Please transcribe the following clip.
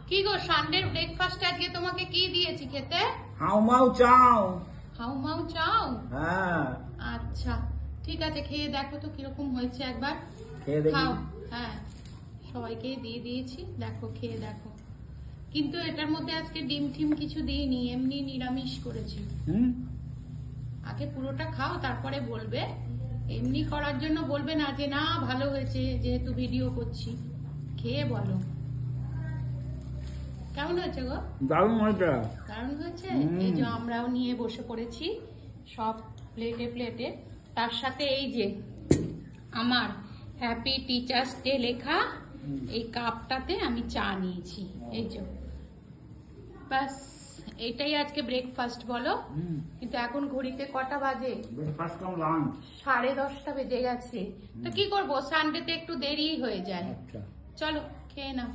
কি গো Sunday breakfast আজকে তোমাকে কি দিয়েছি খেতে? হাউমাউ চাও। হাউমাউ চাও? হ্যাঁ আচ্ছা ঠিক আছে, খেয়ে দেখো তো কিরকম হয়েছে, একবার খেয়ে দেখি। খাও। হ্যাঁ সবাইকে দিয়ে দিয়েছি, দেখো খেয়ে দেখো। কিন্তু এটার মধ্যে আজকে ডিম টিম কিছু দিইনি, এমনি নিরামিষ করেছি। আগে পুরোটা খাও তারপরে বলবে। এমনি করার জন্য বলবে না যে না ভালো হয়েছে, যেহেতু ভিডিও করছি। খেয়ে বলো কেমন হয়েছে গো? দারুণ হয়েছে। দারুণ হয়েছে। এই যে আমরাও নিয়ে বসে পড়েছি সব প্লেটে প্লেটে। তার সাথে এই যে আমার হ্যাপি টিচার্স ডে লেখা এই কাপটাতে আমি চা নিয়েছি। এই যে ব্যাস, এটাই আজকে ব্রেকফাস্ট বলো। কিন্তু এখন ঘড়িতে কটা বাজে? 10:30 বেজে গেছে। তো কি করবো, সানডেতে একটু দেরি হয়ে যায়। চলো খেয়ে নাও।